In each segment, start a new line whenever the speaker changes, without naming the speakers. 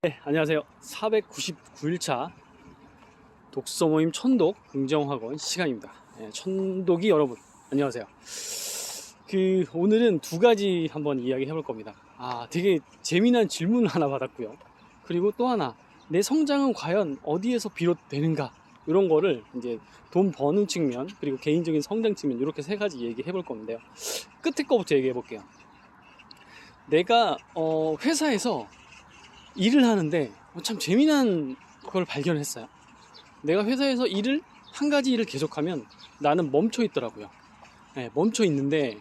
네, 안녕하세요. 499일차 독서모임 천독 긍정학원 시간입니다. 네, 천독이 여러분 안녕하세요. 오늘은 두 가지 한번 이야기 해볼 겁니다. 되게 재미난 질문을 하나 받았고요. 그리고 또 하나, 내 성장은 과연 어디에서 비롯되는가, 이런 거를 이제 돈 버는 측면, 그리고 개인적인 성장 측면, 이렇게 세 가지 얘기해 볼 건데요. 끝에 거부터 얘기해 볼게요. 내가 회사에서 일을 하는데 참 재미난 걸 발견했어요. 내가 회사에서 한 가지 일을 계속하면 나는 멈춰 있더라고요. 네, 멈춰 있는데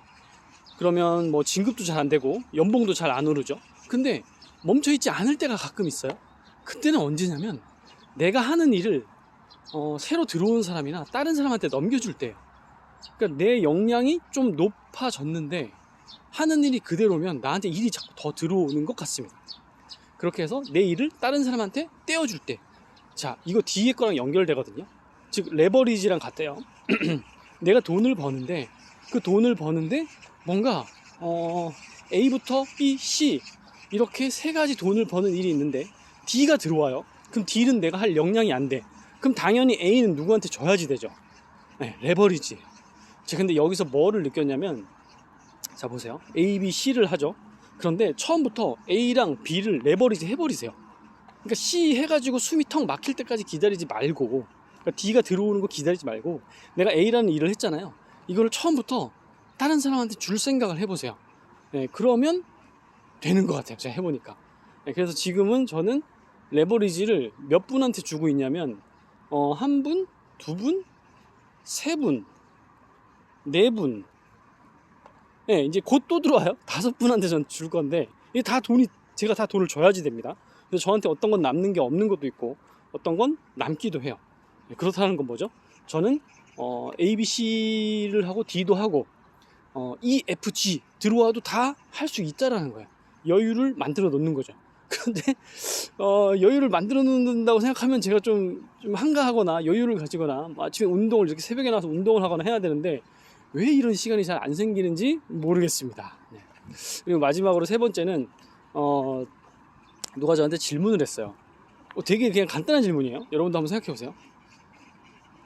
그러면 뭐 진급도 잘 안 되고 연봉도 잘 안 오르죠. 근데 멈춰 있지 않을 때가 가끔 있어요. 그때는 언제냐면 내가 하는 일을 새로 들어온 사람이나 다른 사람한테 넘겨줄 때예요. 그러니까 내 역량이 좀 높아졌는데 하는 일이 그대로면 나한테 일이 자꾸 더 들어오는 것 같습니다. 그렇게 해서 내 일을 다른 사람한테 떼어줄 때, 자, 이거 뒤에 거랑 연결되거든요. 즉 레버리지랑 같아요. 내가 돈을 버는데 그 돈을 버는데 뭔가 A부터 B, C 이렇게 세 가지 돈을 버는 일이 있는데 D가 들어와요. 그럼 D는 내가 할 역량이 안 돼. 그럼 당연히 A는 누구한테 줘야지 되죠. 네, 레버리지. 자, 근데 여기서 뭐를 느꼈냐면, 자 보세요. A, B, C를 하죠. 그런데 처음부터 A랑 B를 레버리지 해버리세요. 그러니까 C 해가지고 숨이 턱 막힐 때까지 기다리지 말고, 그러니까 D가 들어오는 거 기다리지 말고, 내가 A라는 일을 했잖아요. 이거를 처음부터 다른 사람한테 줄 생각을 해보세요. 네, 그러면 되는 것 같아요. 제가 해보니까. 네, 그래서 지금은 저는 레버리지를 몇 분한테 주고 있냐면, 한 분, 두 분, 세 분, 네 분, 네, 이제 곧 또 들어와요. 5분한테 전 줄 건데, 이게 다 제가 다 돈을 줘야지 됩니다. 그래서 저한테 어떤 건 남는 게 없는 것도 있고, 어떤 건 남기도 해요. 네, 그렇다는 건 뭐죠? 저는, A, B, C를 하고, D도 하고, E, F, G 들어와도 다 할 수 있다라는 거예요. 여유를 만들어 놓는 거죠. 그런데, 여유를 만들어 놓는다고 생각하면 제가 좀 한가하거나, 여유를 가지거나, 아침에 운동을, 이렇게 새벽에 나와서 운동을 하거나 해야 되는데, 왜 이런 시간이 잘 안 생기는지 모르겠습니다. 네. 그리고 마지막으로 세 번째는 누가 저한테 질문을 했어요. 되게 그냥 간단한 질문이에요. 여러분도 한번 생각해 보세요.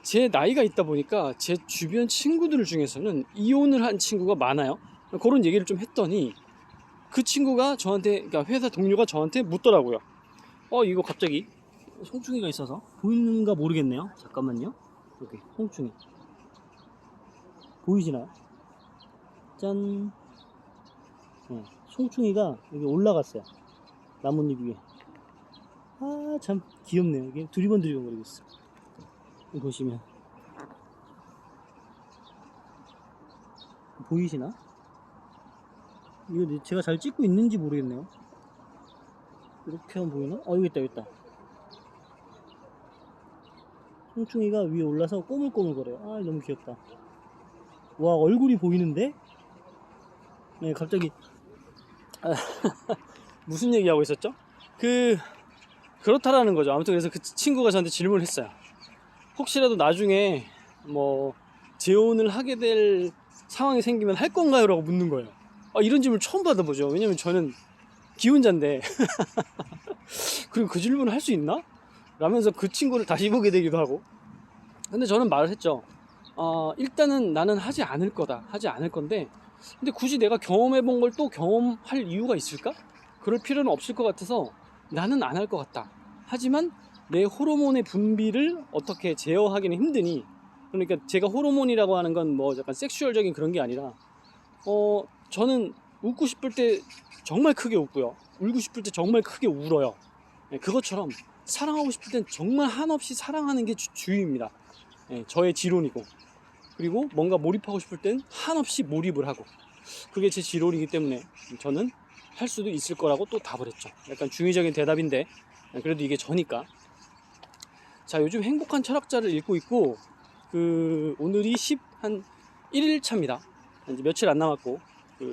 제 나이가 있다 보니까 제 주변 친구들 중에서는 이혼을 한 친구가 많아요. 그런 얘기를 좀 했더니 그 친구가 저한테, 그러니까 회사 동료가 저한테 묻더라고요. 이거 갑자기 송충이가 있어서 보이는가 모르겠네요. 잠깐만요. 여기 송충이 보이시나요? 짠. 송충이가 여기 올라갔어요. 나뭇잎 위에. 참 귀엽네요. 이게 두리번두리번 거리고 있어. 여기 보시면 보이시나? 이거 제가 잘 찍고 있는지 모르겠네요. 이렇게 하면 보이나? 여기 있다, 여기 있다. 송충이가 위에 올라서 꼬물꼬물 거려요. 너무 귀엽다. 와, 얼굴이 보이는데? 네, 갑자기 무슨 얘기하고 있었죠? 그렇다라는 거죠. 아무튼 그래서 그 친구가 저한테 질문을 했어요. 혹시라도 나중에 뭐 재혼을 하게 될 상황이 생기면 할 건가요? 라고 묻는 거예요. 이런 질문을 처음 받아보죠. 왜냐면 저는 기혼자인데 그리고 그 질문을 할 수 있나? 라면서 그 친구를 다시 보게 되기도 하고. 근데 저는 말을 했죠. 일단은 나는 하지 않을 건데, 근데 굳이 내가 경험해본 걸 또 경험할 이유가 있을까? 그럴 필요는 없을 것 같아서 나는 안 할 것 같다. 하지만 내 호르몬의 분비를 어떻게 제어하기는 힘드니, 그러니까 제가 호르몬이라고 하는 건 뭐 약간 섹슈얼적인 그런 게 아니라, 저는 웃고 싶을 때 정말 크게 웃고요. 울고 싶을 때 정말 크게 울어요. 그것처럼 사랑하고 싶을 땐 정말 한없이 사랑하는 게 주의입니다. 저의 지론이고, 그리고 뭔가 몰입하고 싶을 땐 한없이 몰입을 하고, 그게 제 지론이기 때문에 저는 할 수도 있을 거라고 또 답을 했죠. 약간 중의적인 대답인데 그래도 이게 저니까. 자, 요즘 행복한 철학자를 읽고 있고, 오늘이 1일차입니다. 이제 며칠 안 남았고,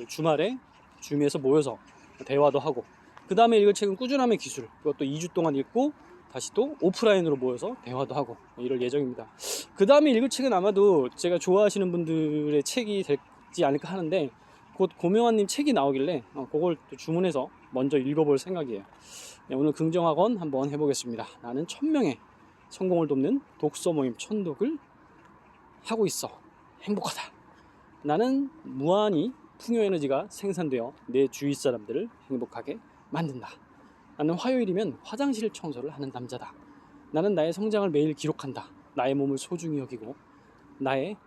주말에 줌에서 모여서 대화도 하고, 그 다음에 읽을 책은 꾸준함의 기술, 그것도 2주 동안 읽고 다시 또 오프라인으로 모여서 대화도 하고 이럴 예정입니다. 그 다음에 읽을 책은 아마도 제가 좋아하시는 분들의 책이 되지 않을까 하는데, 곧 고명환님 책이 나오길래 그걸 또 주문해서 먼저 읽어볼 생각이에요. 네, 오늘 긍정학원 한번 해보겠습니다. 나는 1000명의 성공을 돕는 독서 모임 천독을 하고 있어. 행복하다. 나는 무한히 풍요에너지가 생산되어 내 주위 사람들을 행복하게 만든다. 나는 화요일이면 화장실 청소를 하는 남자다. 나는 나의 성장을 매일 기록한다. 나의 몸을 소중히 여기고 나의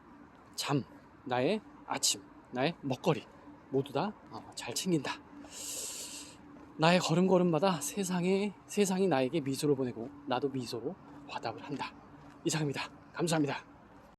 잠, 나의 아침, 나의 먹거리 모두 다 잘 챙긴다. 나의 걸음걸음마다 세상이 나에게 미소를 보내고 나도 미소로 화답을 한다. 이상입니다. 감사합니다.